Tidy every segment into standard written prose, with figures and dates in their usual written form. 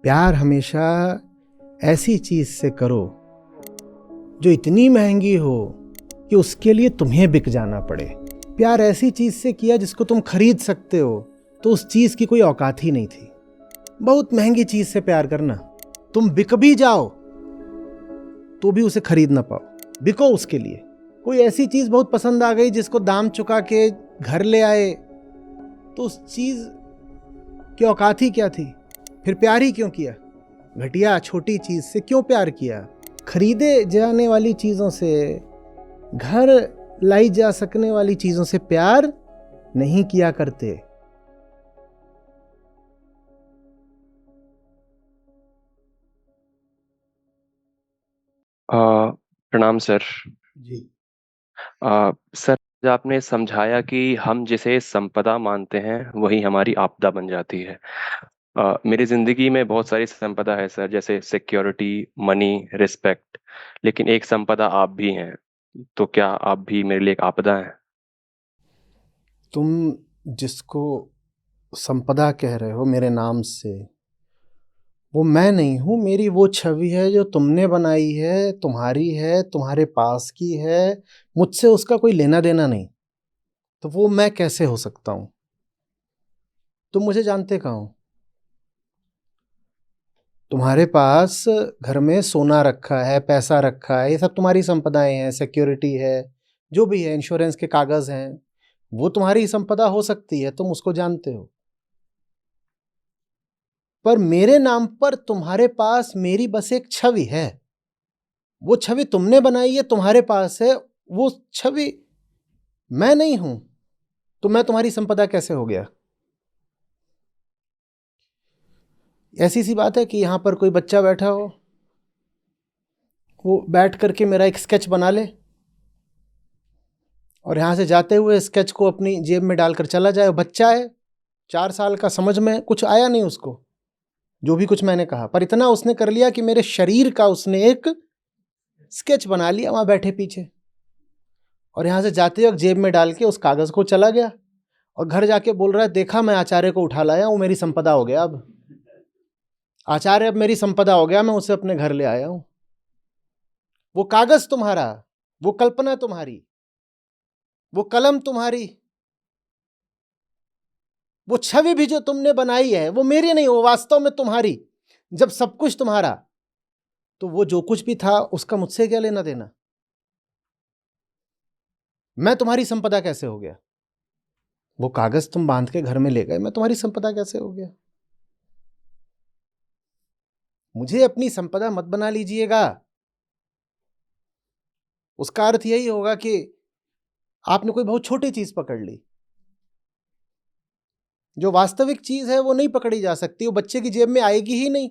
प्यार हमेशा ऐसी चीज से करो जो इतनी महंगी हो कि उसके लिए तुम्हें बिक जाना पड़े। प्यार ऐसी चीज से किया जिसको तुम खरीद सकते हो तो उस चीज की कोई औकात ही नहीं थी। बहुत महंगी चीज से प्यार करना, तुम बिक भी जाओ तो भी उसे खरीद ना पाओ, बिको उसके लिए। कोई ऐसी चीज बहुत पसंद आ गई जिसको दाम चुका के घर ले आए तो उस चीज की औकात ही क्या थी, फिर प्यार ही क्यों किया? घटिया छोटी चीज से क्यों प्यार किया? खरीदे जाने वाली चीजों से, घर लाई जा सकने वाली चीजों से प्यार नहीं किया करते। प्रणाम सर। जी। सर, आपने समझाया कि हम जिसे संपदा मानते हैं वही हमारी आपदा बन जाती है। मेरी जिंदगी में बहुत सारी संपदा है सर, जैसे सिक्योरिटी, मनी, रिस्पेक्ट। लेकिन एक संपदा आप भी हैं, तो क्या आप भी मेरे लिए एक आपदा हैं? तुम जिसको संपदा कह रहे हो मेरे नाम से, वो मैं नहीं हूं। मेरी वो छवि है जो तुमने बनाई है, तुम्हारी है, तुम्हारे पास की है, मुझसे उसका कोई लेना देना नहीं। तो वो मैं कैसे हो सकता हूं? तुम मुझे जानते कहाँ हो? तुम्हारे पास घर में सोना रखा है, पैसा रखा है, ये सब तुम्हारी संपदाएं हैं, सिक्योरिटी है, जो भी है, इंश्योरेंस के कागज हैं, वो तुम्हारी संपदा हो सकती है, तुम उसको जानते हो। पर मेरे नाम पर तुम्हारे पास मेरी बस एक छवि है। वो छवि तुमने बनाई है, तुम्हारे पास है, वो छवि मैं नहीं हूं। तो मैं तुम्हारी संपदा कैसे हो गया? ऐसी सी बात है कि यहां पर कोई बच्चा बैठा हो, वो बैठ करके मेरा एक स्केच बना ले और यहां से जाते हुए स्केच को अपनी जेब में डालकर चला जाए। बच्चा है, 4 साल का, समझ में कुछ आया नहीं उसको, जो भी कुछ मैंने कहा, पर इतना उसने कर लिया कि मेरे शरीर का उसने एक स्केच बना लिया वहां बैठे पीछे, और यहां से जाते वक्त जेब में डाल के उस कागज को चला गया और घर जाके बोल रहा है, देखा मैं आचार्य को उठा लाया, वो मेरी संपदा हो गया। अब आचार्य अब मेरी संपदा हो गया, मैं उसे अपने घर ले आया हूं। वो कागज तुम्हारा, वो कल्पना तुम्हारी, वो कलम तुम्हारी, वो छवि भी जो तुमने बनाई है वो मेरी नहीं, वो वास्तव में तुम्हारी। जब सब कुछ तुम्हारा, तो वो जो कुछ भी था उसका मुझसे क्या लेना देना? मैं तुम्हारी संपदा कैसे हो गया? वो कागज तुम बांध के घर में ले गए, मैं तुम्हारी संपदा कैसे हो गया? मुझे अपनी संपदा मत बना लीजिएगा। उसका अर्थ यही होगा कि आपने कोई बहुत छोटी चीज पकड़ ली। जो वास्तविक चीज है वो नहीं पकड़ी जा सकती, वो बच्चे की जेब में आएगी ही नहीं।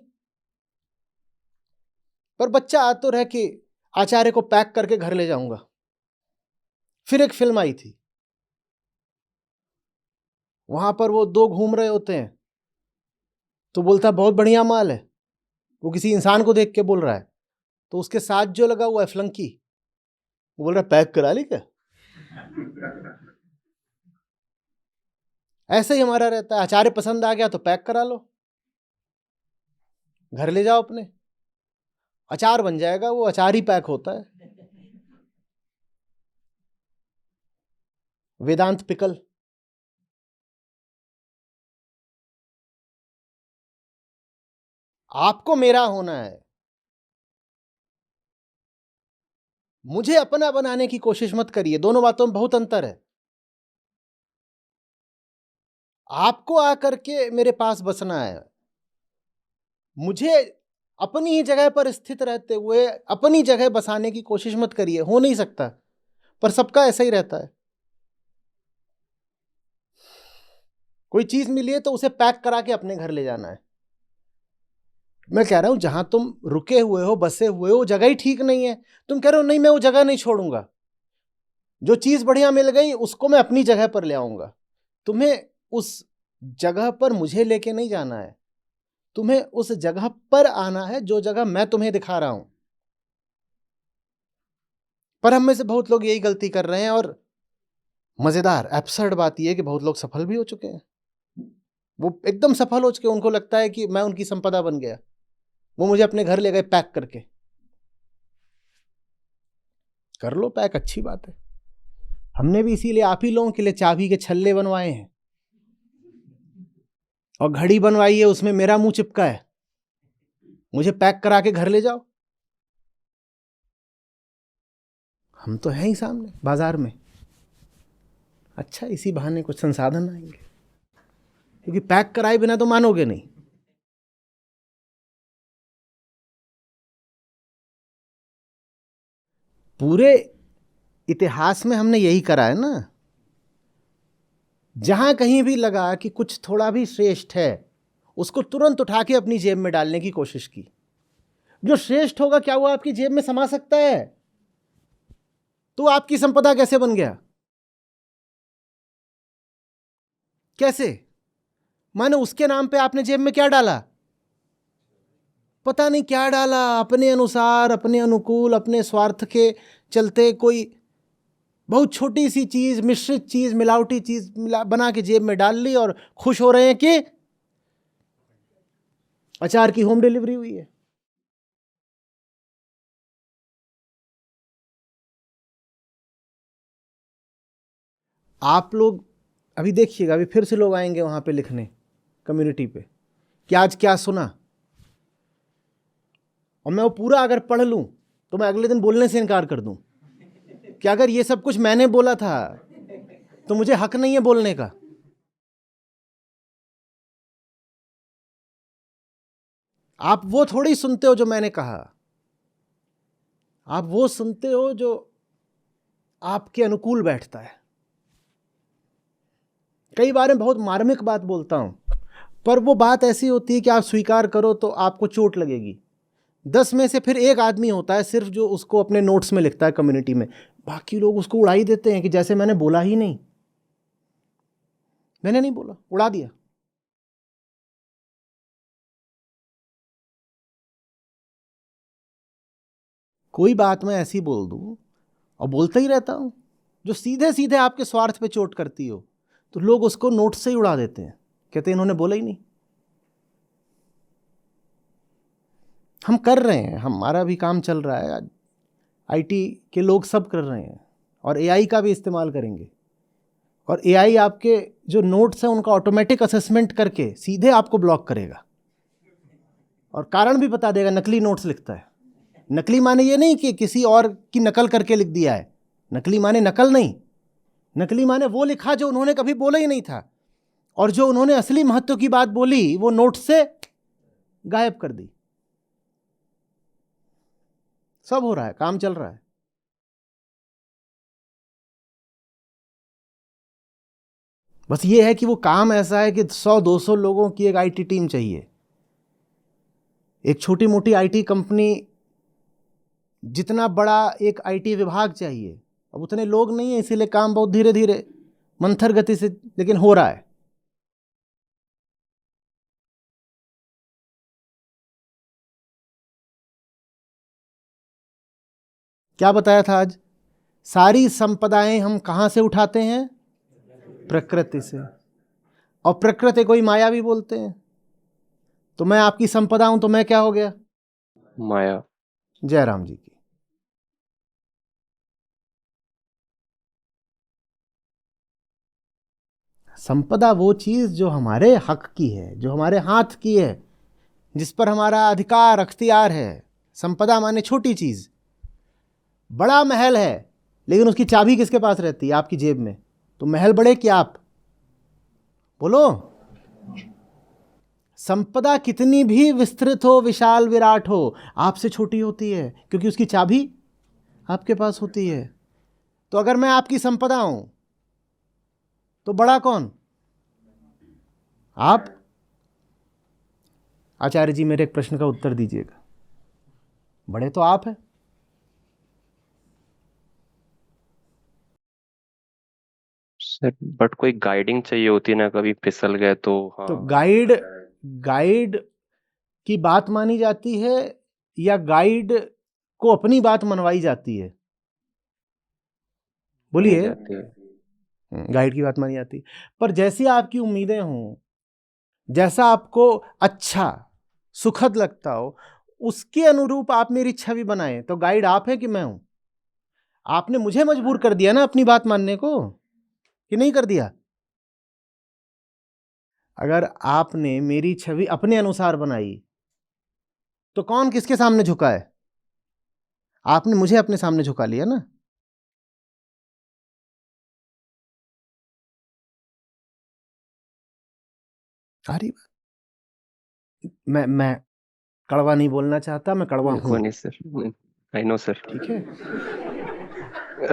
पर बच्चा आतुर है कि आचार्य को पैक करके घर ले जाऊंगा। फिर एक फिल्म आई थी, वहां पर वो दो घूम रहे होते हैं, तो बोलता है बहुत बढ़िया माल है। वो किसी इंसान को देख के बोल रहा है, तो उसके साथ जो लगा हुआ है फ्लंकी, वो बोल रहा है पैक करा ली क्या? ऐसे ही हमारा रहता है, आचार्य पसंद आ गया तो पैक करा लो, घर ले जाओ अपने, अचार बन जाएगा, वो अचार ही पैक होता है। वेदांत पिकल। आपको मेरा होना है, मुझे अपना बनाने की कोशिश मत करिए। दोनों बातों में बहुत अंतर है। आपको आकर के मेरे पास बसना है, मुझे अपनी ही जगह पर स्थित रहते हुए अपनी जगह बसाने की कोशिश मत करिए, हो नहीं सकता। पर सबका ऐसा ही रहता है, कोई चीज मिली है तो उसे पैक करा के अपने घर ले जाना है। मैं कह रहा हूं जहां तुम रुके हुए हो, बसे हुए हो, वो जगह ही ठीक नहीं है। तुम कह रहे हो नहीं मैं वो जगह नहीं छोड़ूंगा, जो चीज बढ़िया मिल गई उसको मैं अपनी जगह पर ले आऊंगा। तुम्हें उस जगह पर मुझे लेके नहीं जाना है, तुम्हें उस जगह पर आना है जो जगह मैं तुम्हें दिखा रहा हूं। पर हम में से बहुत लोग यही गलती कर रहे हैं, और मजेदार एब्सर्ड बात यह है कि बहुत लोग सफल भी हो चुके हैं। वो एकदम सफल हो चुके, उनको लगता है कि मैं उनकी संपदा बन गया। वो मुझे अपने घर ले गए पैक करके। कर लो पैक, अच्छी बात है। हमने भी इसीलिए आप ही लोगों के लिए चाबी के छल्ले बनवाए हैं और घड़ी बनवाई है, उसमें मेरा मुंह चिपका है। मुझे पैक करा के घर ले जाओ। हम तो हैं ही सामने बाजार में। अच्छा, इसी बहाने कुछ संसाधन आएंगे, क्योंकि पैक कराए बिना तो मानोगे नहीं। पूरे इतिहास में हमने यही करा है ना। जहां कहीं भी लगा कि कुछ थोड़ा भी श्रेष्ठ है, उसको तुरंत उठा के अपनी जेब में डालने की कोशिश की। जो श्रेष्ठ होगा, क्या वो आपकी जेब में समा सकता है? तो आपकी संपदा कैसे बन गया? कैसे? माने उसके नाम पे आपने जेब में क्या डाला? पता नहीं क्या डाला, अपने अनुसार, अपने अनुकूल, अपने स्वार्थ के चलते कोई बहुत छोटी सी चीज, मिश्रित चीज, मिलावटी चीज बना के जेब में डाल ली और खुश हो रहे हैं कि अचार की होम डिलीवरी हुई है। आप लोग अभी देखिएगा, अभी फिर से लोग आएंगे वहां पे लिखने कम्युनिटी पे कि आज क्या सुना, और मैं वो पूरा अगर पढ़ लूं तो मैं अगले दिन बोलने से इनकार कर दूं कि अगर ये सब कुछ मैंने बोला था तो मुझे हक नहीं है बोलने का। आप वो थोड़ी सुनते हो जो मैंने कहा, आप वो सुनते हो जो आपके अनुकूल बैठता है। कई बार मैं बहुत मार्मिक बात बोलता हूं, पर वो बात ऐसी होती है कि आप स्वीकार करो तो आपको चोट लगेगी। 10 में से फिर एक आदमी होता है सिर्फ जो उसको अपने नोट्स में लिखता है कम्युनिटी में, बाकी लोग उसको उड़ा ही देते हैं कि जैसे मैंने बोला ही नहीं, मैंने नहीं बोला, उड़ा दिया। कोई बात मैं ऐसी बोल दूं और बोलता ही रहता हूं जो सीधे सीधे आपके स्वार्थ पे चोट करती हो, तो लोग उसको नोट से ही उड़ा देते हैं, कहते हैं इन्होंने बोला ही नहीं। हम कर रहे हैं, हमारा भी काम चल रहा है, आईटी के लोग सब कर रहे हैं और एआई का भी इस्तेमाल करेंगे। और एआई आपके जो नोट्स हैं उनका ऑटोमेटिक असेसमेंट करके सीधे आपको ब्लॉक करेगा और कारण भी बता देगा नकली नोट्स लिखता है। नकली माने ये नहीं कि किसी और की नकल करके लिख दिया है, नकली माने नकल नहीं, नकली माने वो लिखा जो उन्होंने कभी बोला ही नहीं था, और जो उन्होंने असली महत्व की बात बोली वो नोट से गायब कर दी। सब हो रहा है, काम चल रहा है। बस ये है कि वो काम ऐसा है कि 100-200 लोगों की एक आईटी टीम चाहिए। एक छोटी मोटी आईटी कंपनी जितना बड़ा एक आईटी विभाग चाहिए, अब उतने लोग नहीं है, इसीलिए काम बहुत धीरे धीरे मंथर गति से लेकिन हो रहा है। क्या बताया था आज? सारी संपदाएं हम कहां से उठाते हैं? प्रकृति से। और प्रकृति कोई माया भी बोलते हैं। तो मैं आपकी संपदा हूं तो मैं क्या हो गया? माया। जय राम जी की। संपदा वो चीज जो हमारे हक की है, जो हमारे हाथ की है, जिस पर हमारा अधिकार अख्तियार है। संपदा माने छोटी चीज। बड़ा महल है लेकिन उसकी चाबी किसके पास रहती है? आपकी जेब में। तो महल बड़े कि आप? बोलो। संपदा कितनी भी विस्तृत हो, विशाल विराट हो, आपसे छोटी होती है क्योंकि उसकी चाबी आपके पास होती है। तो अगर मैं आपकी संपदा हूं तो बड़ा कौन? आप। आचार्य जी मेरे एक प्रश्न का उत्तर दीजिएगा। बड़े तो आप हैं। सर बट कोई गाइडिंग चाहिए होती है ना, कभी फिसल गए तो। तो हाँ। गाइड की बात मानी जाती है या गाइड को अपनी बात मनवाई जाती है? नहीं बोलिए। जाती है। गाइड की बात मानी जाती है। पर जैसी आपकी उम्मीदें हों, जैसा आपको अच्छा सुखद लगता हो, उसके अनुरूप आप मेरी छवि बनाए, तो गाइड आप हैं कि मैं हूं? आपने मुझे मजबूर कर दिया ना अपनी बात मानने को, कि नहीं कर दिया? अगर आपने मेरी छवि अपने अनुसार बनाई तो कौन किसके सामने झुका है? आपने मुझे अपने सामने झुका लिया ना। सारी मैं कड़वा नहीं बोलना चाहता, मैं कड़वा हूं। नहीं सर, आई नो सर। ठीक है,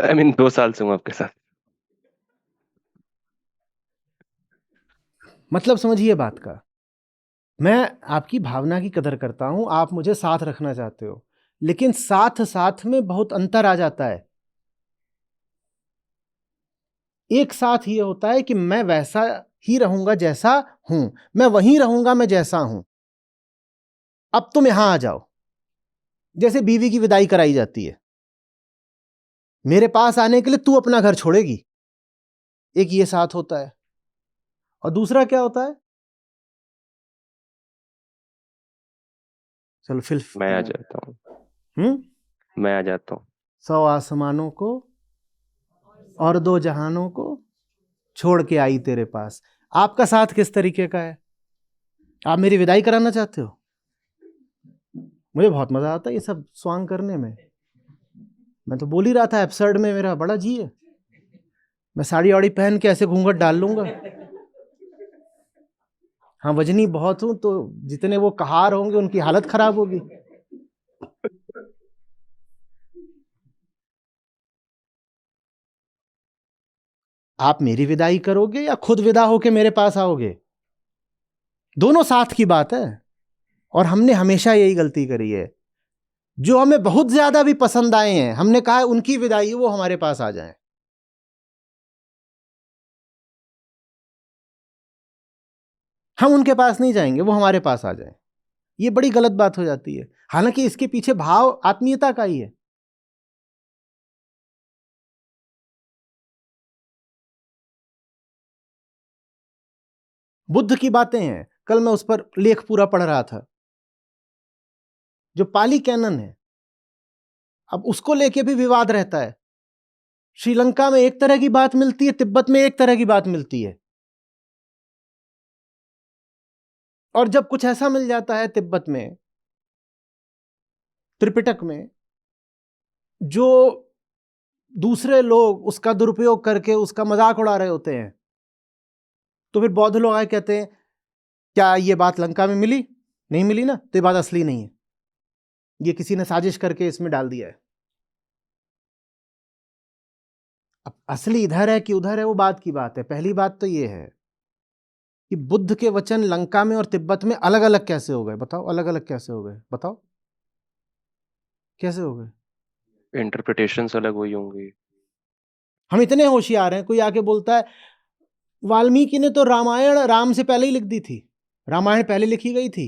आई मीन 2 साल से हूँ आपके साथ। मतलब समझिए बात का। मैं आपकी भावना की कदर करता हूं, आप मुझे साथ रखना चाहते हो, लेकिन साथ साथ में बहुत अंतर आ जाता है। एक साथ ये होता है कि मैं वैसा ही रहूंगा जैसा हूं, मैं वहीं रहूंगा मैं जैसा हूं। अब तुम यहां आ जाओ, जैसे बीवी की विदाई कराई जाती है, मेरे पास आने के लिए तू अपना घर छोड़ेगी। एक ये साथ होता है, और दूसरा क्या होता है? चलो फिर मैं आ जाता हूँ, मैं आ जाता हूँ। 100 आसमानों को और 2 जहानों को छोड़ के आई तेरे पास। आपका साथ किस तरीके का है? आप मेरी विदाई कराना चाहते हो? मुझे बहुत मजा आता है ये सब स्वांग करने में। मैं तो बोल ही रहा था, एब्सर्ड में मेरा बड़ा जी है। मैं साड़ी वाड़ी पहन के ऐसे घूंघट डाल लूंगा। हाँ, वजनी बहुत हूं, तो जितने वो कहार होंगे उनकी हालत खराब होगी। आप मेरी विदाई करोगे या खुद विदा होके मेरे पास आओगे? दोनों साथ की बात है। और हमने हमेशा यही गलती करी है। जो हमें बहुत ज्यादा भी पसंद आए हैं, हमने कहा है उनकी विदाई वो हमारे पास आ जाएं। हम उनके पास नहीं जाएंगे, वो हमारे पास आ जाएं। ये बड़ी गलत बात हो जाती है। हालांकि इसके पीछे भाव आत्मीयता का ही है। बुद्ध की बातें हैं। कल मैं उस पर लेख पूरा पढ़ रहा था, जो पाली कैनन है। अब उसको लेके भी विवाद रहता है। श्रीलंका में एक तरह की बात मिलती है, तिब्बत में एक तरह की बात मिलती है। और जब कुछ ऐसा मिल जाता है तिब्बत में, त्रिपिटक में, जो दूसरे लोग उसका दुरुपयोग करके उसका मजाक उड़ा रहे होते हैं, तो फिर बौद्ध लोग आए कहते हैं क्या ये बात लंका में मिली? नहीं मिली ना, तो ये बात असली नहीं है, ये किसी ने साजिश करके इसमें डाल दिया है। अब असली इधर है कि उधर है, वो बात की बात है। पहली बात तो ये है कि बुद्ध के वचन लंका में और तिब्बत में अलग अलग कैसे हो गए? बताओ, अलग अलग कैसे हो गए? बताओ कैसे हो गए? इंटरप्रिटेशंस अलग हुई होंगी। हम इतने होशियार हैं, कोई आके बोलता है वाल्मीकि ने तो रामायण राम से पहले ही लिख दी थी, रामायण पहले लिखी गई थी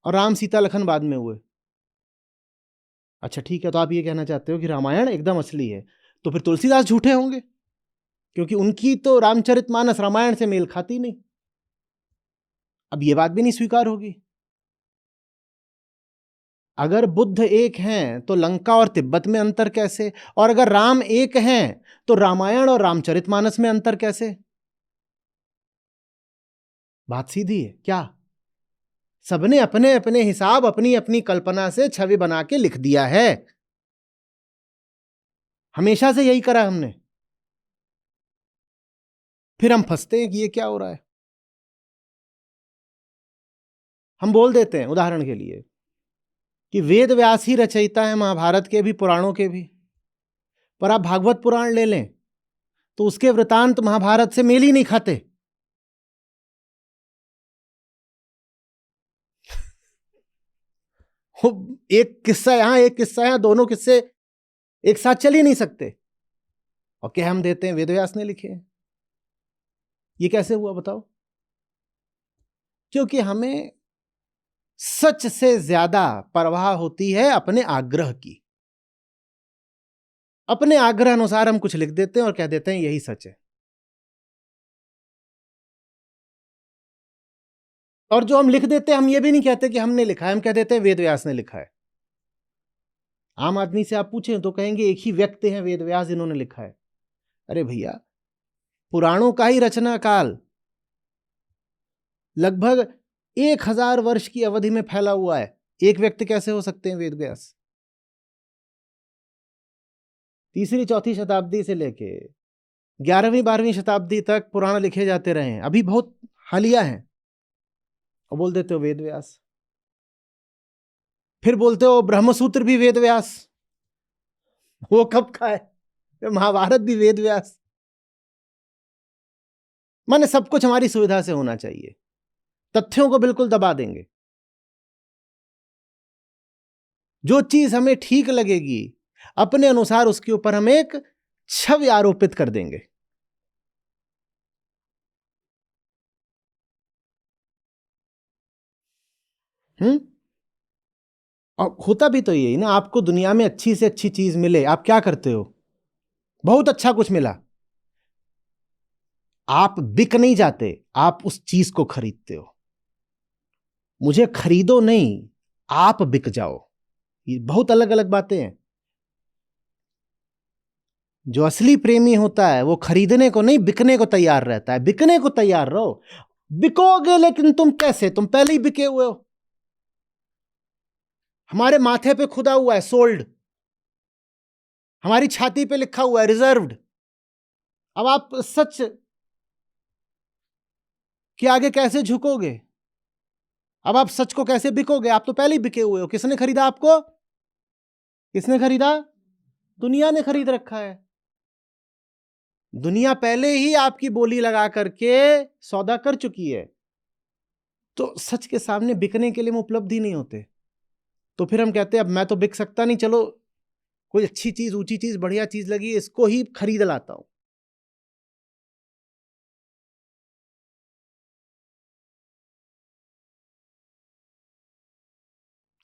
और राम सीता लखन बाद में हुए। अच्छा ठीक है, तो आप ये कहना चाहते हो कि रामायण एकदम असली है, तो फिर तुलसीदास झूठे होंगे, क्योंकि उनकी तो रामचरितमानस रामायण से मेल खाती नहीं। अब ये बात भी नहीं स्वीकार होगी। अगर बुद्ध एक हैं तो लंका और तिब्बत में अंतर कैसे? और अगर राम एक हैं तो रामायण और रामचरितमानस में अंतर कैसे? बात सीधी है क्या? सबने अपने अपने हिसाब, अपनी अपनी कल्पना से छवि बना के लिख दिया है। हमेशा से यही करा हमने। फिर हम फंसते हैं कि ये क्या हो रहा है। हम बोल देते हैं उदाहरण के लिए कि वेद व्यास ही रचयिता है महाभारत के भी, पुराणों के भी। पर आप भागवत पुराण ले लें तो उसके वृतांत महाभारत से मेल ही नहीं खाते। एक किस्सा यहां, एक किस्सा यहां, दोनों किस्से एक साथ चल ही नहीं सकते। और क्या हम देते हैं वेद व्यास ने लिखे हैं। ये कैसे हुआ बताओ? क्योंकि हमें सच से ज्यादा परवाह होती है अपने आग्रह की। अपने आग्रह अनुसार हम कुछ लिख देते हैं और कह देते हैं यही सच है। और जो हम लिख देते हैं, हम ये भी नहीं कहते कि हमने लिखा है, हम कह देते हैं वेद व्यास ने लिखा है। आम आदमी से आप पूछें तो कहेंगे एक ही व्यक्ति हैं वेद व्यास, इन्होंने लिखा है। अरे भैया, पुराणों का ही रचना काल लगभग 1000 वर्ष की अवधि में फैला हुआ है। एक व्यक्ति कैसे हो सकते हैं वेद व्यास? 3री 4ठी शताब्दी से लेके 11वीं 12वीं शताब्दी तक पुराण लिखे जाते रहे हैं, अभी बहुत हालिया हैं, और बोल देते हो वेद व्यास। फिर बोलते हो ब्रह्मसूत्र भी वेद व्यास, वो कब का है? महाभारत भी वेद व्यास। माने सब कुछ हमारी सुविधा से होना चाहिए, तथ्यों को बिल्कुल दबा देंगे। जो चीज हमें ठीक लगेगी अपने अनुसार उसके ऊपर हम एक छवि आरोपित कर देंगे। और होता भी तो यही ना, आपको दुनिया में अच्छी से अच्छी चीज मिले, आप क्या करते हो? बहुत अच्छा कुछ मिला, आप बिक नहीं जाते, आप उस चीज को खरीदते हो। मुझे खरीदो नहीं, आप बिक जाओ। ये बहुत अलग अलग बातें हैं। जो असली प्रेमी होता है वो खरीदने को नहीं, बिकने को तैयार रहता है। बिकने को तैयार रहो, बिकोगे, लेकिन तुम कैसे? तुम पहले ही बिके हुए हो। हमारे माथे पे खुदा हुआ है सोल्ड, हमारी छाती पे लिखा हुआ है रिजर्व्ड। अब आप सच के आगे कैसे झुकोगे? अब आप सच को कैसे बिकोगे? आप तो पहले ही बिके हुए हो। किसने खरीदा आपको? किसने खरीदा? दुनिया ने खरीद रखा है। दुनिया पहले ही आपकी बोली लगा करके सौदा कर चुकी है। तो सच के सामने बिकने के लिए हम उपलब्ध ही नहीं होते। तो फिर हम कहते हैं अब मैं तो बिक सकता नहीं, चलो कोई अच्छी चीज, ऊंची चीज, बढ़िया चीज लगी, इसको ही खरीद लाता हूं।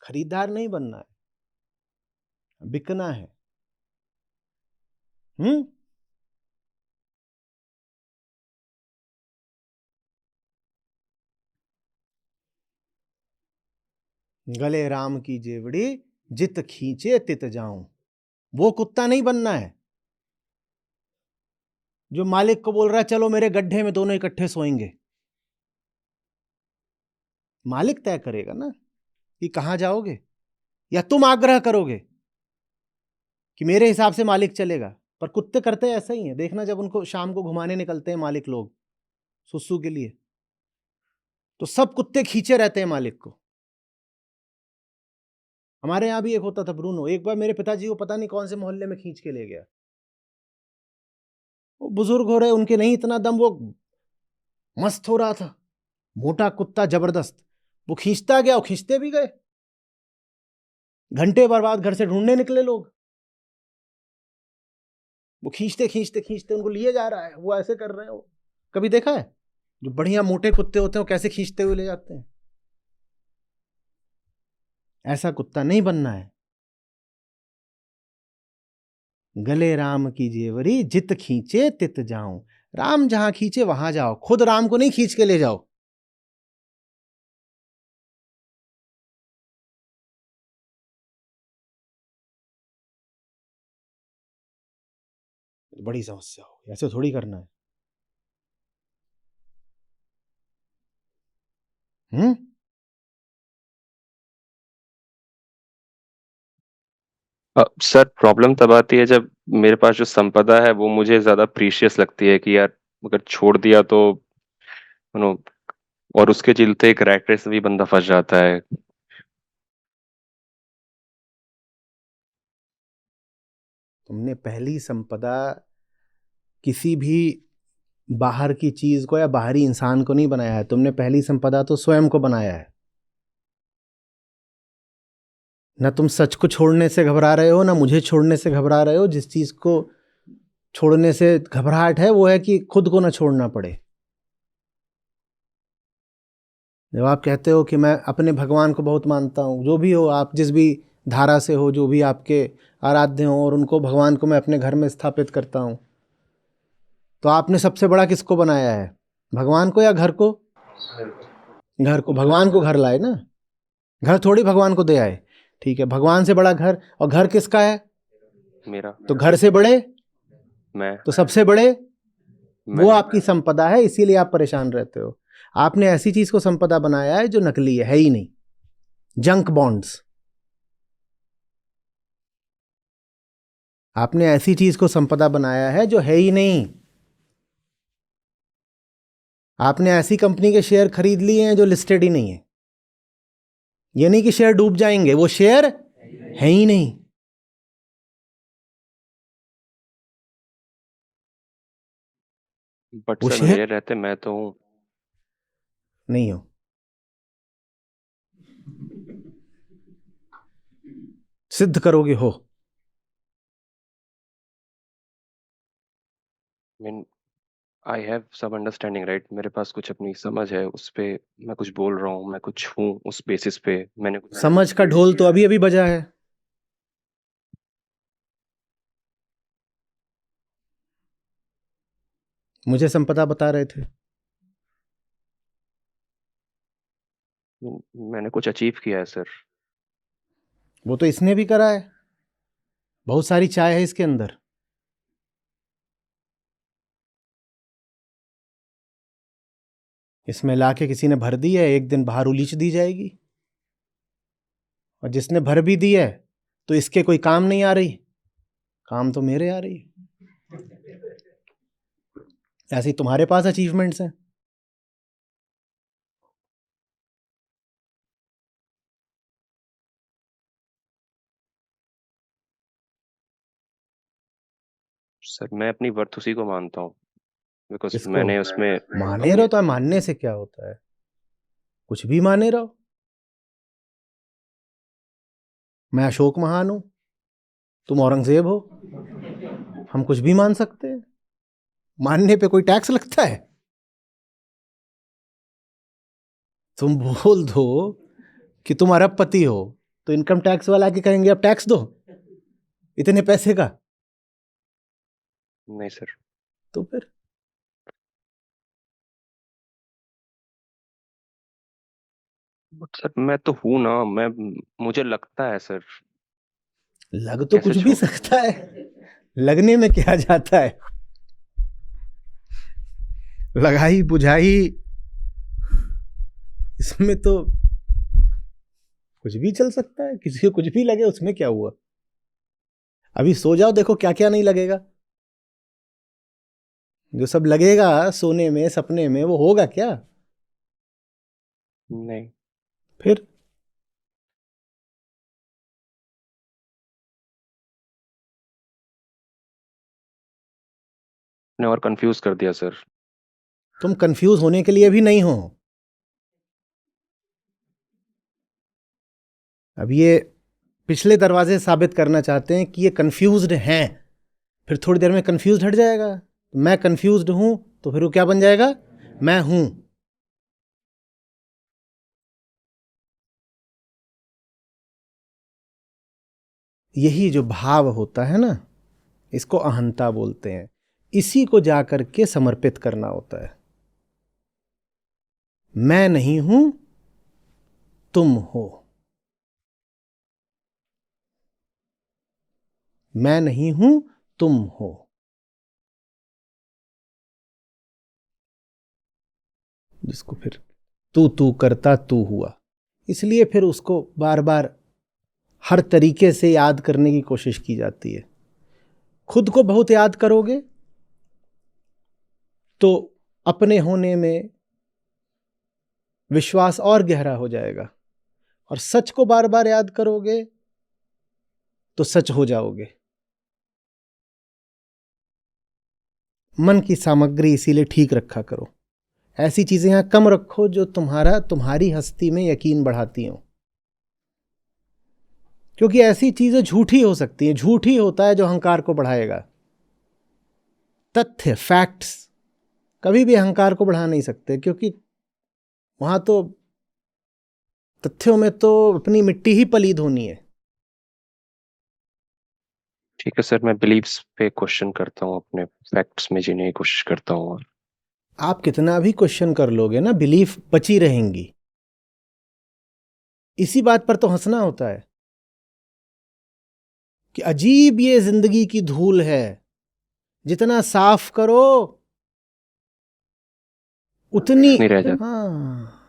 खरीदार नहीं बनना है, बिकना है। गले राम की जेवड़ी, जित खींचे तित जाऊं। वो कुत्ता नहीं बनना है जो मालिक को बोल रहा है चलो मेरे गड्ढे में दोनों इकट्ठे सोएंगे। मालिक तय करेगा ना कि कहां जाओगे, या तुम आग्रह करोगे कि मेरे हिसाब से मालिक चलेगा। पर कुत्ते करते ऐसा ही है, देखना जब उनको शाम को घुमाने निकलते हैं मालिक लोग सुसु के लिए, तो सब कुत्ते खींचे रहते हैं मालिक को। हमारे यहां भी एक होता था ब्रूनो, एक बार मेरे पिताजी को पता नहीं कौन से मोहल्ले में खींच के ले गया। वो बुजुर्ग हो रहे, उनके नहीं इतना दम, वो मस्त हो रहा था, मोटा कुत्ता जबरदस्त। वो खींचता गया, वो खींचते भी गए। घंटे भर बाद घर से ढूंढने निकले लोग, वो खींचते खींचते खींचते उनको लिए जा रहा है, वो ऐसे कर रहे हो। कभी देखा है जो बढ़िया मोटे कुत्ते होते हैं वो कैसे खींचते हुए ले जाते हैं? ऐसा कुत्ता नहीं बनना है। गले राम की जेवरी, जित खींचे तित जाऊं। राम जहां खींचे वहां जाओ, खुद राम को नहीं खींच के ले जाओ। बड़ी समस्या हो, ऐसे थोड़ी करना है। सर प्रॉब्लम तब आती है जब मेरे पास जो संपदा है वो मुझे ज्यादा प्रीशियस लगती है कि यार अगर छोड़ दिया तो नो, और उसके चलते एक रैट रेस में भी बंदा फंस जाता है। तुमने पहली संपदा किसी भी बाहर की चीज को या बाहरी इंसान को नहीं बनाया है, तुमने पहली संपदा तो स्वयं को बनाया है। ना तुम सच को छोड़ने से घबरा रहे हो, ना मुझे छोड़ने से घबरा रहे हो। जिस चीज को छोड़ने से घबराहट है वो है कि खुद को ना छोड़ना पड़े। जब आप कहते हो कि मैं अपने भगवान को बहुत मानता हूँ, जो भी हो आप, जिस भी धारा से हो, जो भी आपके आराध्य हो, और उनको भगवान को मैं अपने घर में स्थापित करता हूँ, तो आपने सबसे बड़ा किसको बनाया है? भगवान को या घर को? घर को, भगवान को घर लाए ना, घर थोड़ी भगवान को दे आए। ठीक है, भगवान से बड़ा घर, और घर किसका है? मेरा। तो घर से बड़े, मैं। तो सबसे बड़े वो मैं। आपकी संपदा है, इसीलिए आप परेशान रहते हो। आपने ऐसी चीज को संपदा बनाया है जो नकली है ही नहीं। Junk bonds. आपने ऐसी चीज को संपदा बनाया है जो है ही नहीं। आपने ऐसी कंपनी के शेयर खरीद लिए हैं जो लिस्टेड ही नहीं है। ये नहीं कि शेयर डूब जाएंगे, वो शेयर है ही नहीं। बट वो सर शेयर मेरे रहते मैं तो हूँ। नहीं हो। सिद्ध करोगे हो। मीन आई हैव सब अंडरस्टैंडिंग, राइट? मेरे पास कुछ अपनी समझ है, उस पे मैं कुछ बोल रहा हूँ, मैं कुछ हूँ, उस बेसिस पे मैंने कुछ। समझ का ढोल तो अभी अभी बजा है। मुझे संपदा बता रहे थे। मैंने कुछ अचीव किया है सर। वो तो इसने भी करा है। बहुत सारी चाय है इसके अंदर। इसमें लाके किसी ने भर दी है, एक दिन बाहर उलीच दी जाएगी। और जिसने भर भी दी है तो इसके कोई काम नहीं आ रही, काम तो मेरे आ रही है। ऐसे ही तुम्हारे पास अचीवमेंट्स हैं। सर मैं अपनी वर्थ उसी को मानता हूँ, बिकॉज इसको मैंने उसमें माने अपनी। रहो, तो मानने से क्या होता है? कुछ भी माने रहो। मैं अशोक महान हूं, तुम औरंगजेब हो, हम कुछ भी मान सकते हैं। मानने पे कोई टैक्स लगता है? तुम बोल दो कि तुम अरबपति हो तो इनकम टैक्स वाला आके कहेंगे अब टैक्स दो इतने पैसे का। नहीं सर। तो फिर बट सर मैं तो हूं ना, मैं, मुझे लगता है सर। लग तो कैसे कुछ भी छो सकता है, लगने में क्या जाता है? लगाई बुझाई, इसमें तो कुछ भी चल सकता है, किसी को कुछ भी लगे, उसमें क्या हुआ? अभी सो जाओ, देखो क्या क्या नहीं लगेगा। जो सब लगेगा सोने में, सपने में, वो होगा क्या? नहीं। फिर ने और कंफ्यूज कर दिया सर। तुम कंफ्यूज होने के लिए भी नहीं हो। अब ये पिछले दरवाजे साबित करना चाहते हैं कि ये कंफ्यूज्ड हैं, फिर थोड़ी देर में कंफ्यूज हट जाएगा। मैं कंफ्यूज्ड हूं तो फिर वो क्या बन जाएगा? मैं हूं। यही जो भाव होता है ना, इसको अहंता बोलते हैं। इसी को जाकर के समर्पित करना होता है। मैं नहीं हूं, तुम हो। मैं नहीं हूं, तुम हो। जिसको फिर तू करता तू हुआ, इसलिए फिर उसको बार बार हर तरीके से याद करने की कोशिश की जाती है। खुद को बहुत याद करोगे तो अपने होने में विश्वास और गहरा हो जाएगा, और सच को बार बार याद करोगे तो सच हो जाओगे। मन की सामग्री इसीलिए ठीक रखा करो। ऐसी चीजें यहां कम रखो जो तुम्हारी हस्ती में यकीन बढ़ाती हो, क्योंकि ऐसी चीजें झूठी हो सकती हैं। झूठ ही होता है जो अहंकार को बढ़ाएगा। तथ्य, फैक्ट्स कभी भी अहंकार को बढ़ा नहीं सकते, क्योंकि वहां तो तथ्यों में तो अपनी मिट्टी ही पलीद होनी है। ठीक है सर, मैं बिलीव्स पे क्वेश्चन करता हूँ, अपने फैक्ट्स में जीने की कोशिश करता हूँ। आप कितना भी क्वेश्चन कर लोगे ना, बिलीफ बची रहेंगी। इसी बात पर तो हंसना होता है कि अजीब ये जिंदगी की धूल है, जितना साफ करो उतनी नहीं रह जाता। हाँ,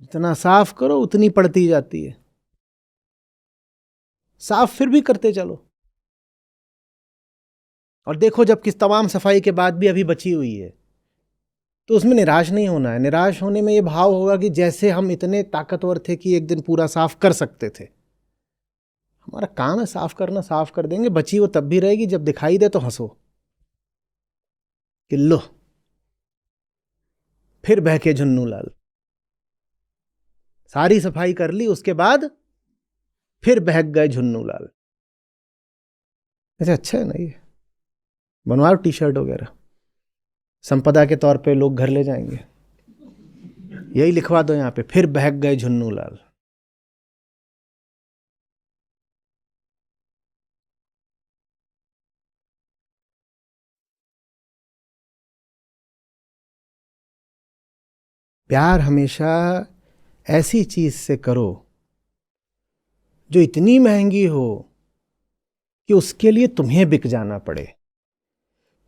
जितना साफ करो उतनी पड़ती जाती है। साफ फिर भी करते चलो, और देखो जब किस तमाम सफाई के बाद भी अभी बची हुई है, तो उसमें निराश नहीं होना है। निराश होने में ये भाव होगा कि जैसे हम इतने ताकतवर थे कि एक दिन पूरा साफ कर सकते थे। हमारा काम है साफ करना, साफ कर देंगे, बची वो तब भी रहेगी जब दिखाई दे तो हंसो कि लो फिर बहके झुन्नू लाल। सारी सफाई कर ली, उसके बाद फिर बहक गए झुन्नू लाल। ऐसे अच्छा है ना, ये बनवाओ टी शर्ट वगैरह, संपदा के तौर पे लोग घर ले जाएंगे। यही लिखवा दो यहां पे, फिर बहक गए झुन्नू लाल। प्यार हमेशा ऐसी चीज से करो जो इतनी महंगी हो कि उसके लिए तुम्हें बिक जाना पड़े।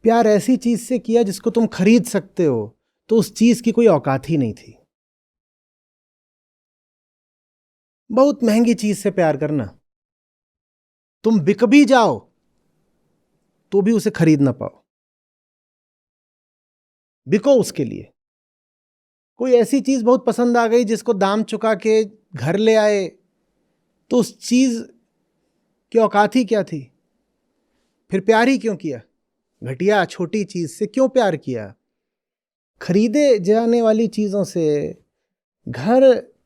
प्यार ऐसी चीज से किया जिसको तुम खरीद सकते हो, तो उस चीज की कोई औकात ही नहीं थी। बहुत महंगी चीज से प्यार करना, तुम बिक भी जाओ तो भी उसे खरीद ना पाओ। बिको उसके लिए। कोई ऐसी चीज बहुत पसंद आ गई जिसको दाम चुका के घर ले आए, तो उस चीज की औकात ही क्या थी? फिर प्यार ही क्यों किया? घटिया छोटी चीज से क्यों प्यार किया? खरीदे जाने वाली चीजों से, घर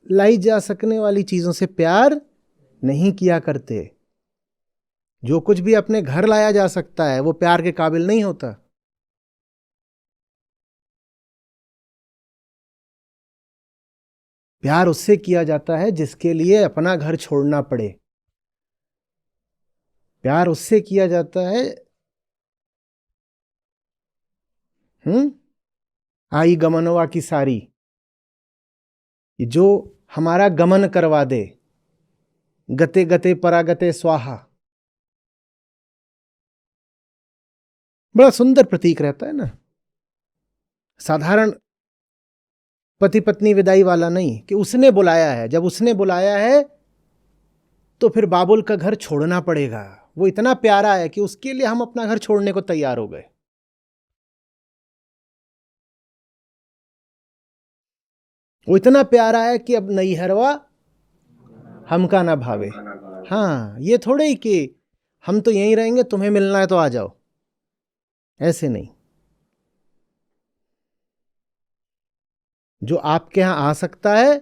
लाई जा सकने वाली चीजों से प्यार नहीं किया करते। जो कुछ भी अपने घर लाया जा सकता है वो प्यार के काबिल नहीं होता। प्यार उससे किया जाता है जिसके लिए अपना घर छोड़ना पड़े। प्यार उससे किया जाता है आई गमनवा की सारी, जो हमारा गमन करवा दे। गते गते परागते स्वाहा, बड़ा सुंदर प्रतीक रहता है ना। साधारण पति पत्नी विदाई वाला नहीं, कि उसने बुलाया है, जब उसने बुलाया है तो फिर बाबुल का घर छोड़ना पड़ेगा। वो इतना प्यारा है कि उसके लिए हम अपना घर छोड़ने को तैयार हो गए। वो इतना प्यारा है कि अब नैहरवा हमका ना भावे। हाँ, ये थोड़े ही कि हम तो यहीं रहेंगे, तुम्हें मिलना है तो आ जाओ, ऐसे नहीं। जो आपके यहां आ सकता है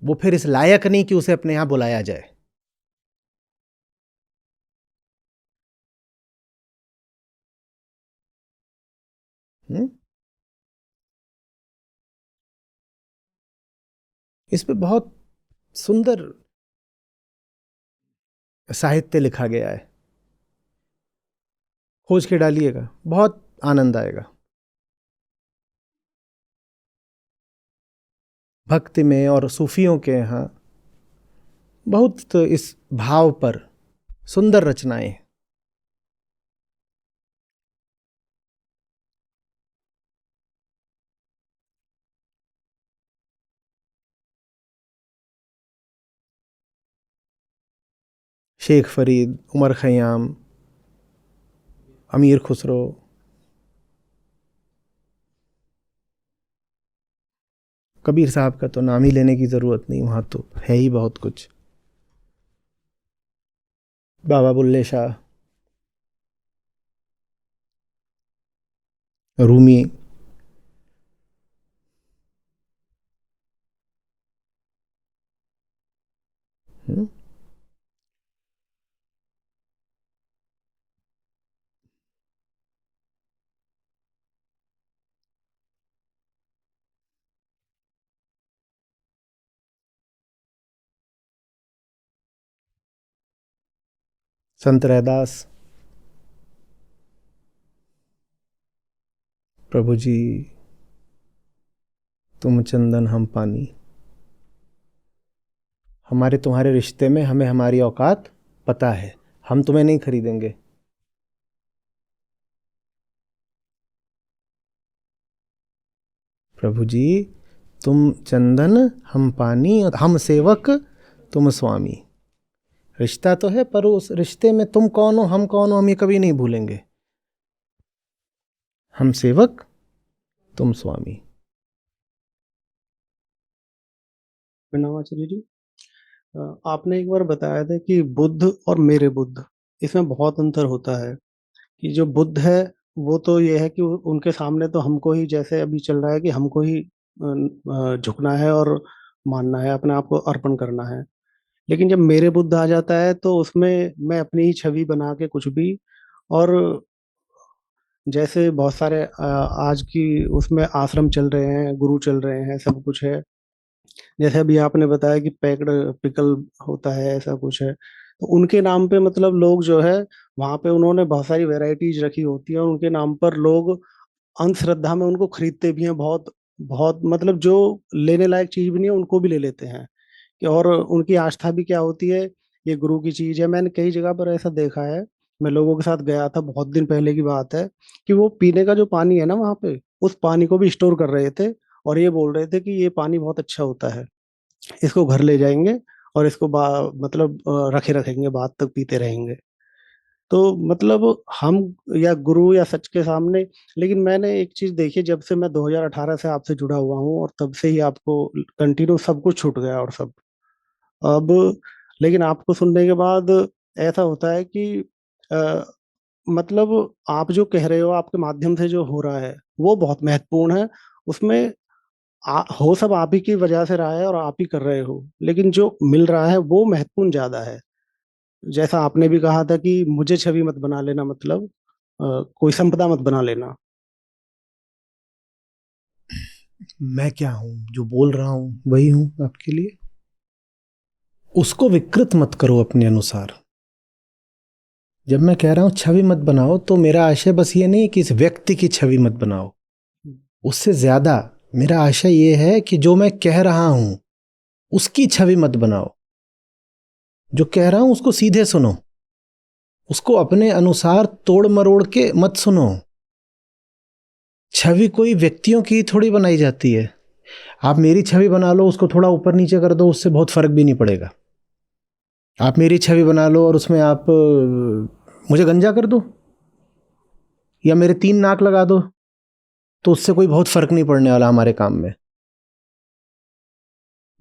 वो फिर इस लायक नहीं कि उसे अपने यहां बुलाया जाए। हुँ? इस पे बहुत सुंदर साहित्य लिखा गया है। खोज के डालिएगा, बहुत आनंद आएगा। भक्ति में और सूफियों के यहाँ बहुत इस भाव पर सुंदर रचनाएं हैं। शेख फरीद, उमर खयाम, अमीर खुसरो, कबीर साहब का तो नाम ही लेने की ज़रूरत नहीं, वहाँ तो है ही बहुत कुछ। बाबा बुल्ले शाह, रूमी, हुँ? संत रैदास, प्रभु जी तुम चंदन हम पानी। हमारे तुम्हारे रिश्ते में हमें हमारी औकात पता है, हम तुम्हें नहीं खरीदेंगे। प्रभु जी, तुम चंदन, हम पानी, हम सेवक, तुम स्वामी। रिश्ता तो है, पर उस रिश्ते में तुम कौन हो, हम कौन हो, हम ये कभी नहीं भूलेंगे। हम सेवक, तुम स्वामी। आचार्य जी, आपने एक बार बताया था कि बुद्ध और मेरे बुद्ध, इसमें बहुत अंतर होता है। कि जो बुद्ध है वो तो ये है कि उनके सामने तो हमको ही, जैसे अभी चल रहा है कि हमको ही झुकना है और मानना है, अपने आप को अर्पण करना है। लेकिन जब मेरे बुद्ध आ जाता है तो उसमें मैं अपनी ही छवि बना के कुछ भी, और जैसे बहुत सारे आज की उसमें आश्रम चल रहे हैं, गुरु चल रहे हैं, सब कुछ है। जैसे अभी आपने बताया कि पैक्ड पिकल होता है, ऐसा कुछ है, तो उनके नाम पे मतलब लोग जो है वहां पे उन्होंने बहुत सारी वेराइटीज रखी होती है, और उनके नाम पर लोग अंधश्रद्धा में उनको खरीदते भी हैं। बहुत बहुत मतलब जो लेने लायक चीज भी नहीं है उनको भी ले लेते हैं। कि और उनकी आस्था भी क्या होती है, ये गुरु की चीज है। मैंने कई जगह पर ऐसा देखा है, मैं लोगों के साथ गया था, बहुत दिन पहले की बात है, कि वो पीने का जो पानी है ना वहाँ पे, उस पानी को भी स्टोर कर रहे थे, और ये बोल रहे थे कि ये पानी बहुत अच्छा होता है, इसको घर ले जाएंगे और इसको मतलब रखे रखेंगे, बाद तक पीते रहेंगे। तो मतलब हम या गुरु या सच के सामने। लेकिन मैंने एक चीज देखी, जब से मैं 2018 से आपसे जुड़ा हुआ हूँ, और तब से ही आपको कंटिन्यू सब कुछ छूट गया और सब। अब लेकिन आपको सुनने के बाद ऐसा होता है कि अ, मतलब आप जो कह रहे हो, आपके माध्यम से जो हो रहा है वो बहुत महत्वपूर्ण है। उसमें हो सब आप ही की वजह से रहा है और आप ही कर रहे हो, लेकिन जो मिल रहा है वो महत्वपूर्ण ज्यादा है। जैसा आपने भी कहा था कि मुझे छवि मत बना लेना, मतलब कोई संपदा मत बना लेना। मैं क्या हूं, जो बोल रहा हूं वही हूं आपके लिए। उसको विकृत मत करो अपने अनुसार। जब मैं कह रहा हूं छवि मत बनाओ, तो मेरा आशय बस ये नहीं कि इस व्यक्ति की छवि मत बनाओ। उससे ज्यादा मेरा आशय ये है कि जो मैं कह रहा हूं उसकी छवि मत बनाओ। जो कह रहा हूं उसको सीधे सुनो, उसको अपने अनुसार तोड़ मरोड़ के मत सुनो। छवि कोई व्यक्तियों की थोड़ी बनाई जाती है। आप मेरी छवि बना लो, उसको थोड़ा ऊपर नीचे कर दो, उससे बहुत फर्क भी नहीं पड़ेगा। आप मेरी छवि बना लो और उसमें आप मुझे गंजा कर दो या मेरे 3 नाक लगा दो, तो उससे कोई बहुत फर्क नहीं पड़ने वाला हमारे काम में।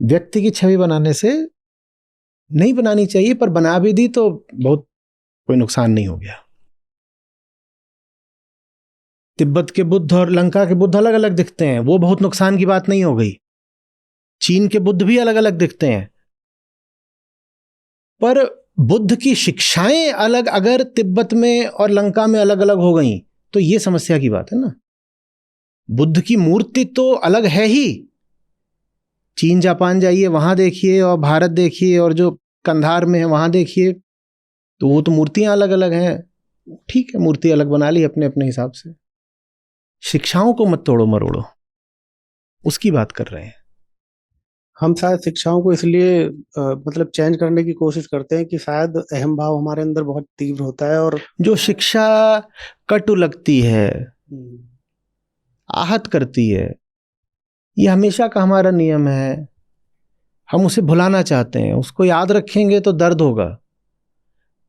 व्यक्ति की छवि बनाने से नहीं बनानी चाहिए, पर बना भी दी तो बहुत कोई नुकसान नहीं हो गया। तिब्बत के बुद्ध और लंका के बुद्ध अलग अलग दिखते हैं, वो बहुत नुकसान की बात नहीं हो गई। चीन के बुद्ध भी अलग अलग दिखते हैं, पर बुद्ध की शिक्षाएं अलग अगर तिब्बत में और लंका में अलग अलग हो गई तो ये समस्या की बात है ना। बुद्ध की मूर्ति तो अलग है ही। चीन जापान जाइए, वहां देखिए, और भारत देखिए, और जो कंधार में है वहां देखिए, तो वो तो मूर्तियां अलग अलग हैं। ठीक है, मूर्ति अलग बना ली अपने अपने हिसाब से। शिक्षाओं को मत तोड़ो मरोड़ो, उसकी बात कर रहे हैं। हम शायद शिक्षाओं को इसलिए मतलब चेंज करने की कोशिश करते हैं कि शायद अहम भाव हमारे अंदर बहुत तीव्र होता है, और जो शिक्षा कटु लगती है, हम्म, आहत करती है, ये हमेशा का हमारा नियम है। हम उसे भुलाना चाहते हैं, उसको याद रखेंगे तो दर्द होगा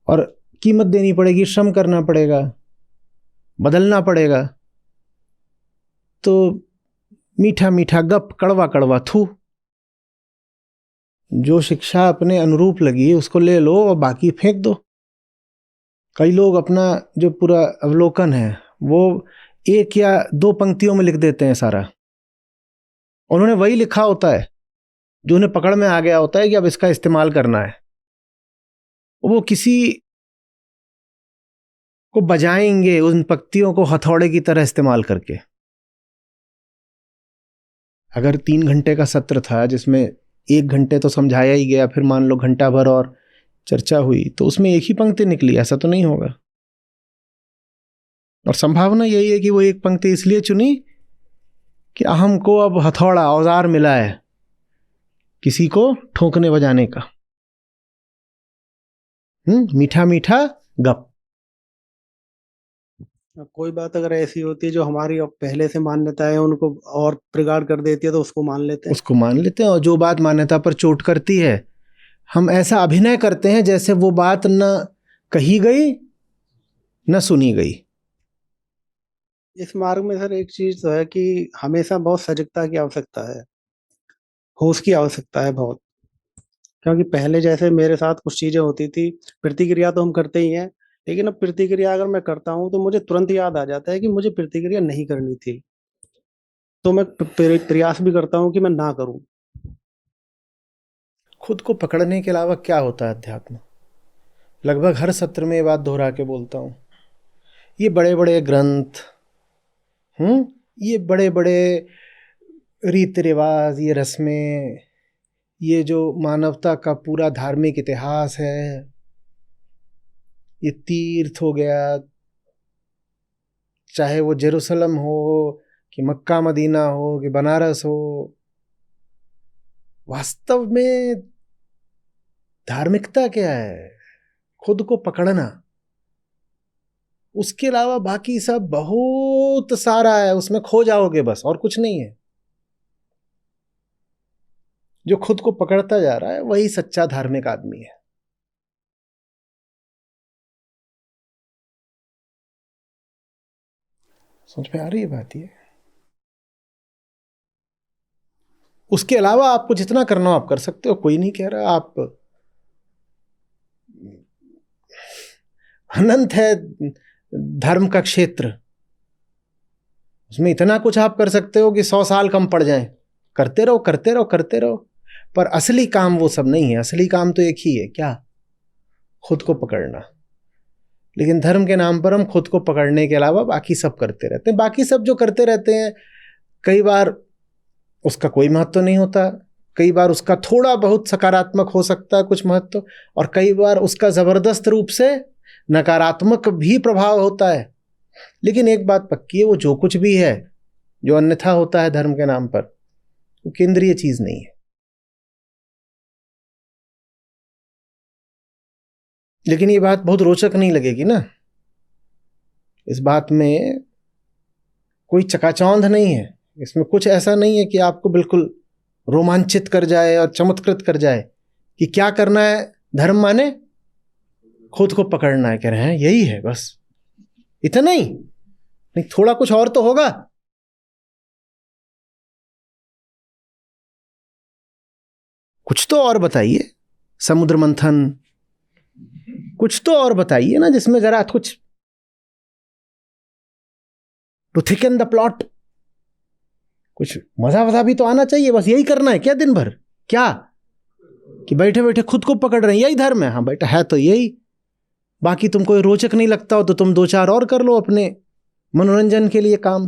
और कीमत देनी पड़ेगी, श्रम करना पड़ेगा, बदलना पड़ेगा। तो मीठा मीठा गप, कड़वा कड़वा थू। जो शिक्षा अपने अनुरूप लगी उसको ले लो और बाकी फेंक दो। कई लोग अपना जो पूरा अवलोकन है वो 1 या 2 पंक्तियों में लिख देते हैं सारा। उन्होंने वही लिखा होता है जो उन्हें पकड़ में आ गया होता है कि अब इसका इस्तेमाल करना है। वो किसी को बजाएंगे उन पंक्तियों को हथौड़े की तरह इस्तेमाल करके। अगर 3 घंटे का सत्र था जिसमें 1 घंटे तो समझाया ही गया, फिर मान लो घंटा भर और चर्चा हुई, तो उसमें एक ही पंक्ति निकली, ऐसा तो नहीं होगा। और संभावना यही है कि वो एक पंक्ति इसलिए चुनी कि हमको अब हथौड़ा औजार मिला है किसी को ठोकने बजाने का। मीठा मीठा गप। कोई बात अगर ऐसी होती है जो हमारी अब पहले से मान्यता है उनको और प्रगाढ़ कर देती है तो उसको मान लेते हैं। उसको मान लेते हैं, और जो बात मान्यता पर चोट करती है हम ऐसा अभिनय करते हैं जैसे वो बात न कही गई न सुनी गई। इस मार्ग में सर एक चीज तो है कि हमेशा बहुत सजगता की आवश्यकता है, होश की आवश्यकता है बहुत। क्योंकि पहले जैसे मेरे साथ कुछ चीजें होती थी, प्रतिक्रिया तो हम करते ही हैं, लेकिन अब प्रतिक्रिया अगर मैं करता हूँ तो मुझे तुरंत याद आ जाता है कि मुझे प्रतिक्रिया नहीं करनी थी, तो मैं प्रयास भी करता हूँ कि मैं ना करूँ। खुद को पकड़ने के अलावा क्या होता है अध्यात्म? लगभग हर सत्र में ये बात दोहरा के बोलता हूँ। ये बड़े बड़े ग्रंथ, ये बड़े बड़े रीति रिवाज, ये रस्में, ये जो मानवता का पूरा धार्मिक इतिहास है, ये तीर्थ हो गया, चाहे वो जेरूसलम हो कि मक्का मदीना हो कि बनारस हो, वास्तव में धार्मिकता क्या है? खुद को पकड़ना। उसके अलावा बाकी सब बहुत सारा है, उसमें खो जाओगे बस, और कुछ नहीं है। जो खुद को पकड़ता जा रहा है वही सच्चा धार्मिक आदमी है। समझ में आ रही है बात? ये उसके अलावा आपको जितना करना हो आप कर सकते हो, कोई नहीं कह रहा। आप अनंत है धर्म का क्षेत्र, उसमें इतना कुछ आप कर सकते हो कि 100 साल कम पड़ जाएं। करते रहो करते रहो करते रहो, पर असली काम वो सब नहीं है। असली काम तो एक ही है, क्या? खुद को पकड़ना। लेकिन धर्म के नाम पर हम खुद को पकड़ने के अलावा बाकी सब करते रहते हैं। बाकी सब जो करते रहते हैं कई बार उसका कोई महत्व नहीं होता, कई बार उसका थोड़ा बहुत सकारात्मक हो सकता है कुछ महत्व, और कई बार उसका जबरदस्त रूप से नकारात्मक भी प्रभाव होता है। लेकिन एक बात पक्की है, वो जो कुछ भी है, जो अन्यथा होता है धर्म के नाम पर, वो केंद्रीय चीज नहीं है। लेकिन ये बात बहुत रोचक नहीं लगेगी ना? इस बात में कोई चकाचौंध नहीं है, इसमें कुछ ऐसा नहीं है कि आपको बिल्कुल रोमांचित कर जाए और चमत्कृत कर जाए कि क्या करना है। धर्म माने खुद को पकड़ना है, कह रहे हैं यही है बस, इतना ही नहीं, थोड़ा कुछ और तो होगा। कुछ तो और बताइए, समुद्र मंथन, कुछ तो और बताइए ना जिसमें जरा कुछ टू थिकन द प्लॉट, कुछ मजा वजा भी तो आना चाहिए। बस यही करना है क्या दिन भर? क्या कि बैठे बैठे खुद को पकड़ रहे हैं, यही धर्म है? हाँ बेटा है तो यही। बाकी तुमको रोचक नहीं लगता हो तो तुम 2-4 और कर लो अपने मनोरंजन के लिए काम।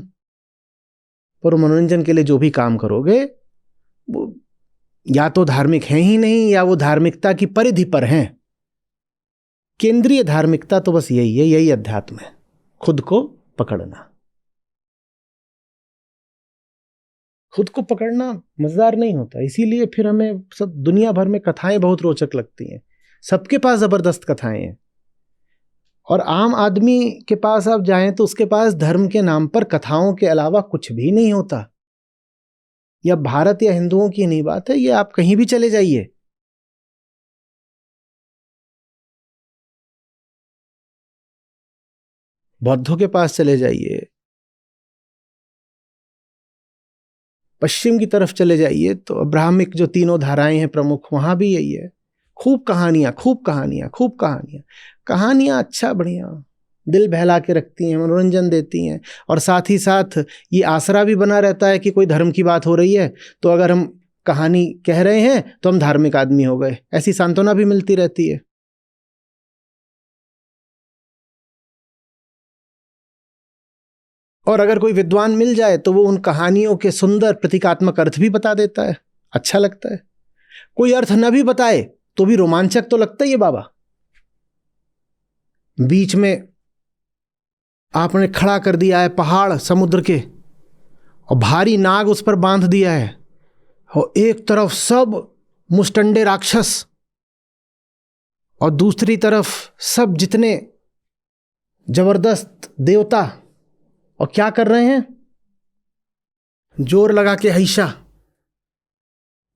पर मनोरंजन के लिए जो भी काम करोगे वो या तो धार्मिक है ही नहीं, या वो धार्मिकता की परिधि पर हैं। केंद्रीय धार्मिकता तो बस यही है, यही अध्यात्म है, खुद को पकड़ना। खुद को पकड़ना मजेदार नहीं होता, इसीलिए फिर हमें सब दुनिया भर में कथाएं बहुत रोचक लगती हैं। सबके पास जबरदस्त कथाएं हैं, और आम आदमी के पास आप जाएं तो उसके पास धर्म के नाम पर कथाओं के अलावा कुछ भी नहीं होता। यह भारत या हिंदुओं की नहीं बात है, ये आप कहीं भी चले जाइए। बौद्धों के पास चले जाइए, पश्चिम की तरफ चले जाइए तो अब्राहमिक जो 3 धाराएं हैं प्रमुख, वहां भी यही है। खूब कहानियां खूब कहानियां खूब कहानियां। कहानियां अच्छा बढ़िया दिल बहला के रखती हैं, मनोरंजन देती हैं, और साथ ही साथ ये आसरा भी बना रहता है कि कोई धर्म की बात हो रही है तो अगर हम कहानी कह रहे हैं तो हम धार्मिक आदमी हो गए, ऐसी सांत्वना भी मिलती रहती है। और अगर कोई विद्वान मिल जाए तो वो उन कहानियों के सुंदर प्रतीकात्मक अर्थ भी बता देता है, अच्छा लगता है। कोई अर्थ न भी बताए तो भी रोमांचक तो लगता ही है बाबा। बीच में आपने खड़ा कर दिया है पहाड़ समुद्र के, और भारी नाग उस पर बांध दिया है, और एक तरफ सब मुस्टंडे राक्षस, और दूसरी तरफ सब जितने जबरदस्त देवता, और क्या कर रहे हैं? जोर लगा के हैशा,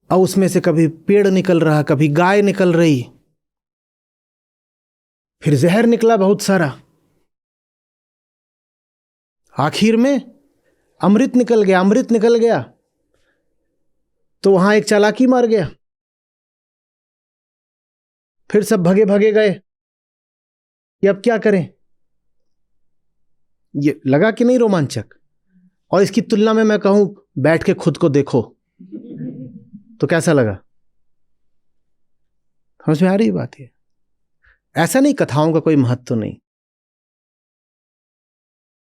और उसमें से कभी पेड़ निकल रहा, कभी गाय निकल रही, फिर जहर निकला बहुत सारा, आखिर में अमृत निकल गया। अमृत निकल गया तो वहां एक चालाकी मार गया, फिर सब भगे भगे गए कि अब क्या करें। ये लगा कि नहीं रोमांचक? और इसकी तुलना में मैं कहूं बैठ के खुद को देखो तो कैसा लगा? समझ में आ रही बात? है ऐसा नहीं, कथाओं का कोई महत्व नहीं,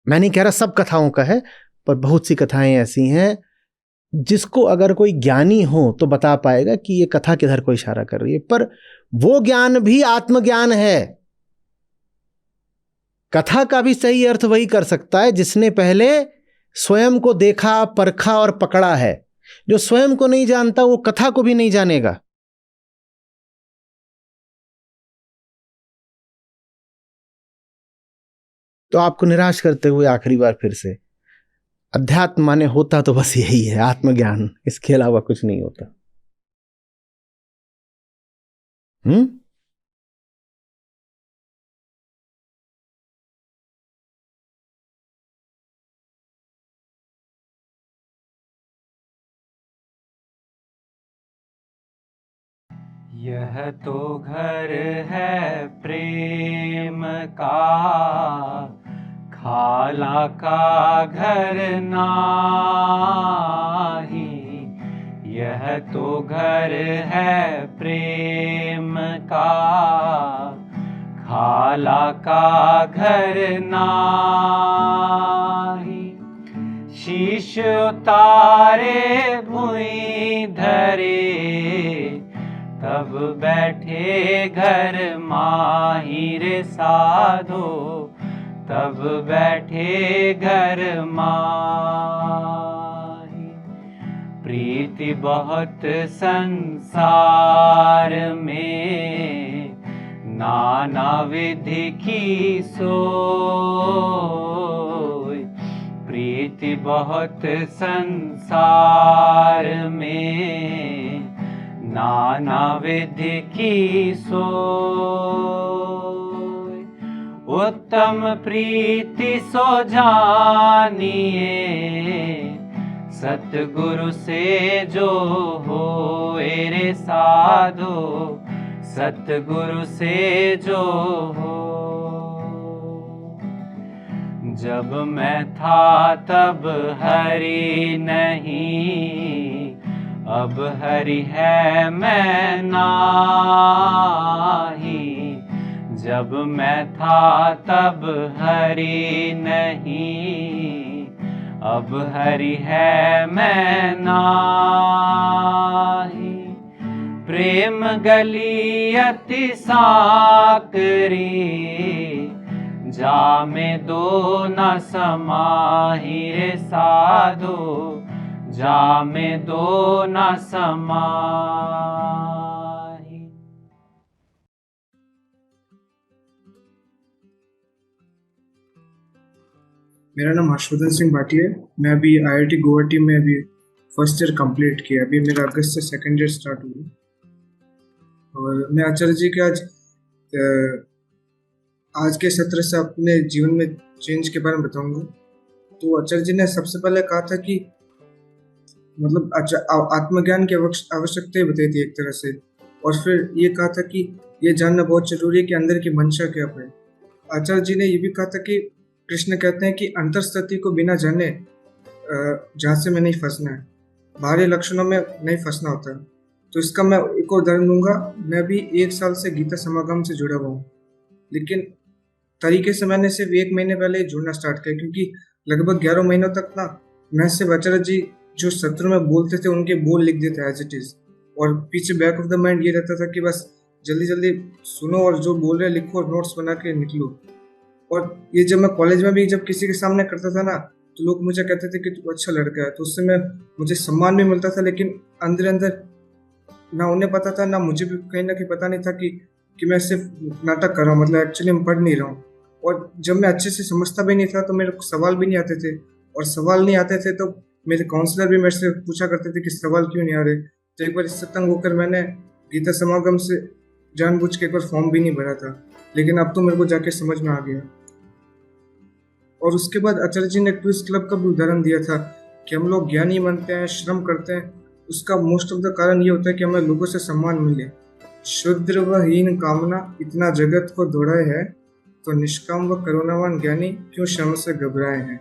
मैं नहीं कह रहा सब कथाओं का है, पर बहुत सी कथाएं ऐसी हैं जिसको अगर कोई ज्ञानी हो तो बता पाएगा कि ये कथा किधर को इशारा कर रही है। पर वो ज्ञान भी आत्मज्ञान है। कथा का भी सही अर्थ वही कर सकता है जिसने पहले स्वयं को देखा, परखा और पकड़ा है। जो स्वयं को नहीं जानता वो कथा को भी नहीं जानेगा। तो आपको निराश करते हुए आखिरी बार फिर से, अध्यात्म माने होता तो बस यही है, आत्मज्ञान, इसके अलावा कुछ नहीं होता। यह तो घर है प्रेम का, खाला का घर नाही। यह तो घर है प्रेम का, खाला का घर नाही। शीश उतारे भुई धरे, तब बैठे घर माही रे साधो, तब बैठे घर माही। प्रीति बहुत संसार में, नाना विधि की सोई। प्रीति बहुत संसार में, नाना विधि की सोई। उत्तम प्रीति सो जानिए, सतगुरु से जो होए रे साधो, सतगुरु से जो हो। जब मैं था तब हरि नहीं, अब हरि है मैं नाही। जब मैं था तब हरि नहीं, अब हरि है मैं नाही। प्रेम गली अति साकरी, जामे दो न समाही रे साधो, जामे दो न समाही। मेरा नाम हर्षवर्धन सिंह भाटिया है। मैं अभी IIT गुवाहाटी में अभी फर्स्ट ईयर कंप्लीट किया। अभी मेरा अगस्त से सेकंड ईयर स्टार्ट हुआ। और मैं आचार्य जी के आज के सत्र से अपने जीवन में चेंज के बारे में बताऊंगा। तो आचार्य जी ने सबसे पहले कहा था कि मतलब आत्मज्ञान की आवश्यकता बताई थी एक तरह से, और फिर ये कहा था कि ये जानना बहुत जरूरी है कि अंदर की मंशा क्या है। आचार्य जी ने ये भी कहा था कि कृष्ण कहते हैं कि अंतर्स्थिति को बिना जाने झांसे में नहीं फंसना है, बाहरी लक्षणों में नहीं फंसना होता है। तो इसका मैं एक और उदाहरण दूंगा। मैं भी 1 साल से गीता समागम से जुड़ा हुआ हूँ, लेकिन तरीके से मैंने सिर्फ 1 महीने पहले ही जुड़ना स्टार्ट किया, क्योंकि लगभग 11 महीनों तक ना मैं सिर्फ आचार्य जी जो सत्र में बोलते थे उनके बोल लिख देते एज इट इज, और पीछे बैक ऑफ द माइंड ये रहता था कि बस जल्दी जल्दी सुनो और जो बोल रहे लिखो और नोट्स बना के निकलो। और ये जब मैं कॉलेज में भी जब किसी के सामने करता था ना, तो लोग मुझे कहते थे कि तू अच्छा लड़का है, तो उससे मुझे सम्मान भी मिलता था, लेकिन अंदर अंदर ना उन्हें पता था, ना मुझे भी कहीं ना कहीं पता नहीं था कि मैं सिर्फ नाटक कर रहा हूँ, मतलब एक्चुअली मैं पढ़ नहीं रहा हूँ। और जब मैं अच्छे से समझता भी नहीं था तो मेरे को सवाल भी नहीं आते थे, और सवाल नहीं आते थे तो मेरे काउंसलर भी मेरे से पूछा करते थे कि सवाल क्यों नहीं आ रहे। तो एक बार इससे तंग होकर मैंने गीता समागम से जानबूझ के एक बार फॉर्म भी नहीं भरा था, लेकिन अब तो मेरे को जाके समझ में आ गया। और उसके बाद आचार्य जी ने क्विज क्लब का भी उदाहरण दिया था कि हम लोग ज्ञानी बनते हैं, श्रम करते हैं, उसका मोस्ट ऑफ द कारण ये होता है कि हमें लोगों से सम्मान मिले। शुद्र व हीन कामना इतना जगत को दौड़ाए है, तो निष्काम व करुणावान ज्ञानी क्यों श्रम से घबराए हैं।